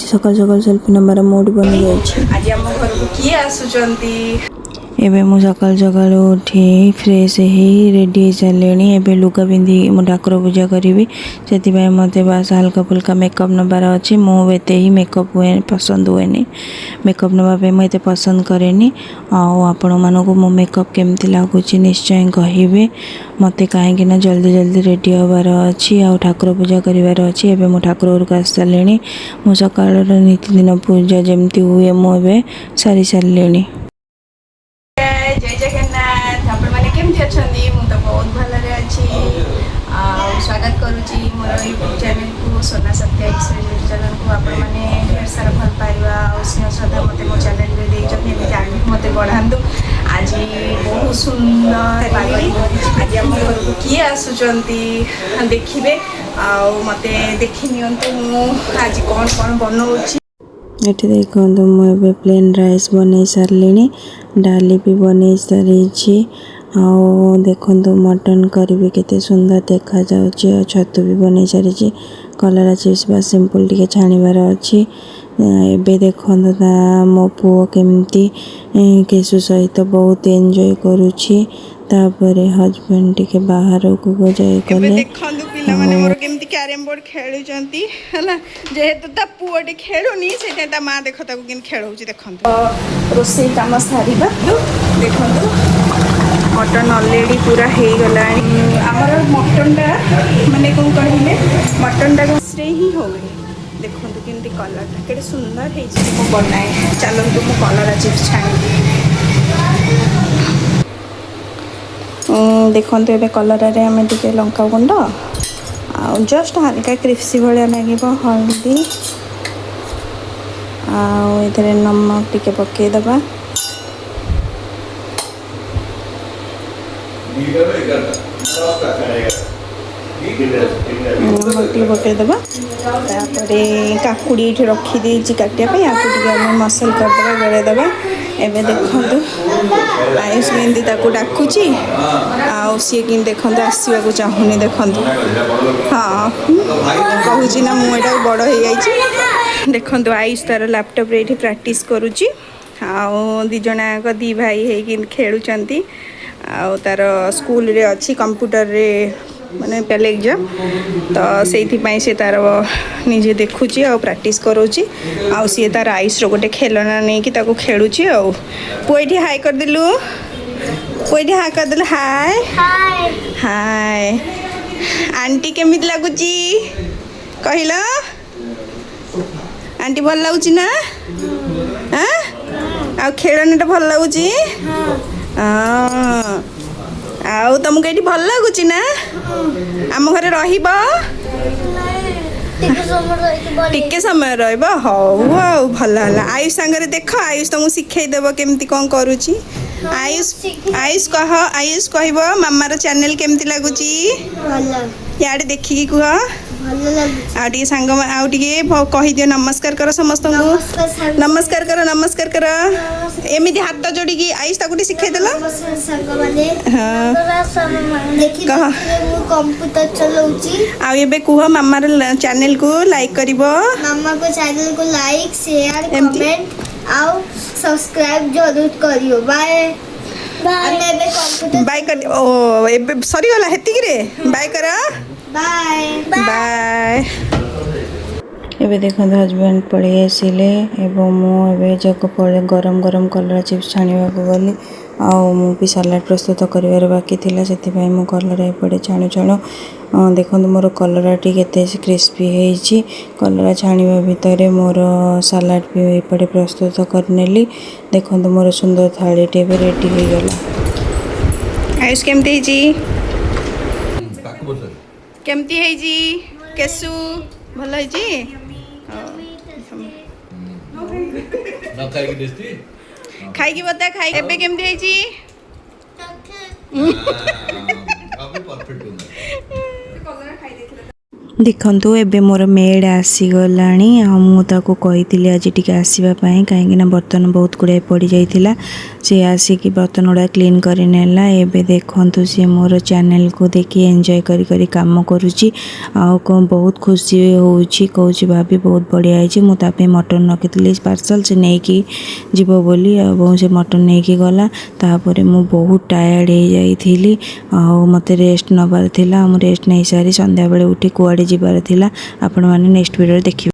सकाल सकाल selfie number mood बनी जाए। आज आम घर को किए आसुचंती एबे मु सकाल सकाल उठी फ्रेश ही रेडी हो सारे। एबे लुगा पिंधि मु ठाकुर पूजा करी से मत बास हल्का फुल्का मेकअप नबार अच्छी। मुझे ही मेकअप हुए पसंद हुए मेकअप नापे मुझे पसंद कैनि। आपण मानक मो मेकअप केमती लगुच निश्चय कहे मत कहीं जल्दी जल्दी रेडी हबार अच्छी आ ठाकुर पूजा करार अच्छी। एबे मु ठाकुर घर को आसी सारे। मु सकाल नीतिदिन पूजा जमती हुए मुझे सारी सारे। जय जगन्नाथ आपण मैंने केमती अच्छा मु तो बहुत भलरे अच्छी। स्वागत करुच्ची मोर यूट्यूब चैनल को सोना सत्या एक्सप्रेस चैनल को आपण मैंने ढेर सारा भल पाइबा स्नेह श्रद्धा मत मो चैनल में देते आगे मत बढ़ातु। आज बहुत सुंदर आज आम घर को किए आसुचंती देखिए मत देखी नियंतु मु आज कौन कौन बनाऊँगी। ये देखो मुझे प्लेन राइस बन सारे डाली भी बन सारी देखो मटन करी भी केते सुंदर देखा जाउची। छतु भी बन सारी कलरा चिप्स बा सिंपल टिके छाणीबार अच्छी। एबे देखो मो पुओ केमती केसु सहित बहुत एंजॉय करुची। तापरे हस्बैंड टिके बाहर को जाए गले पिलाने मोर केमती कैरम बोर्ड खेलुचंती हला जेहेतु ता पुओटी खेलुनी सेटा ता मां देखो ताको किन खेलउची देखंतु। रोसे काम सारीबा देखंतु मटन ऑलरेडी पूरा हो गला। आमर मटनटा माने कौन कहले मटनटा से ही हो गई देखंतु केमती कलरटा केते सुंदर हे मु बनाए। चलंतु मु कलरा चिप्स छाणी देखते ए कलर आम टे लंका गुंड आ जस्ट हल्का क्रिप्सी भाया लगे हल्दी आरे नमक टिके पकईदबा नमक टे पकईदबा काकुड़ी ये रखीदे काटापी आपको मसल करदे बेले दबा। एबे देखो आयुष केमती डाकुची सी कि देखो आसवा को चाहूनी देखो हाँ कहूँ ना मुझा बड़ हो जाइए। देखो आयुष तार लैपटॉप रे प्रैक्टिस करुच्ची दी जनाक दी भाई हो खेलुंट तार स्कूल रे अच्छी कंप्यूटर रे माने पहले एग्जाम तो से तार निजे देखुची आ प्रैक्टिस करोची आ सी तार आयुष रो गोटे खेलना नहीं कि ताको खेलुची आ पुएठी हाय कर दिलु पुएठी हाय कर दिलु हाय हाय हाय आंटी केमित लागुची कहिला आंटी भल लागुची ना हां आ खेलनाटा भल लागुची हां आउ तुमको ये भल लगुच ना आम घरे रहिबा टिके समय रहिबा हौ आउ भल हला। आयुष सांगरे देख आयुष तुमको शिखई देबो केमती कोन करूची। आयुष आयुष कहबो मामार चैनल केमती लागुची याडे देखिकी कुह आउटे सांग आउटे कही दियो नमस्कार कर समस्त को नमस्कार कर एमती हाथ जोड़ी आयुष ताकू शिखाई देला कंप्यूटर चलाउची आ एबे कुह मामार चैनल को लाइक करिवो मामा को चैनल को लाइक शेयर कमेंट आउ सब्सक्राइब जरूर करियो। बाय बाय कर ओ एबे सरी वाला हेती रे बाय करा बाय बाय। एबे देखो हस्बैंड पड़े आसिले एवं मुझे गरम गरम कलरा चिप्स छाणा को गली आउ भी सलाड प्रस्तुत कर बाकी थी से कलरा एपटे छाणु छाणु देखो मोर कलरा टी केते क्रिस्पी होती कलरा छाणा भितर मोर सलाड भी एपटे प्रस्तुत करनेली। देखो मोर सुंदर थाली टे रेडी हो गला। आयुष केमती केमती है जी केसु भल है जी खाई बता खाई एबे केमती है जी देखंतु एबे मोर मेड आसीगलाणी मु ताको कही आज टिके आसवाई कहीं बर्तन बहुत गुड़ाए पड़ जाइला सी आसिक बर्तन गुड़ा क्लीन कर नेला। एबे देखंतु सी मोर चैनल को देखी एंजॉय करी करी काम करुची कौन बहुत खुशी होउची कहूची भाभी बहुत बढ़िया है। मुझे मटन रखी पार्सल से नहीं कि जीव बोली से मटन नहीं कि गला तापर मु बहुत टायर्ड हो जाइली मते रेस्ट नबार थिला। मु रेस्ट नहीं सारी संध्या बेले उठी कुआडे जिबार थिला। आपण माने नेक्स्ट वीडियो देखिबे।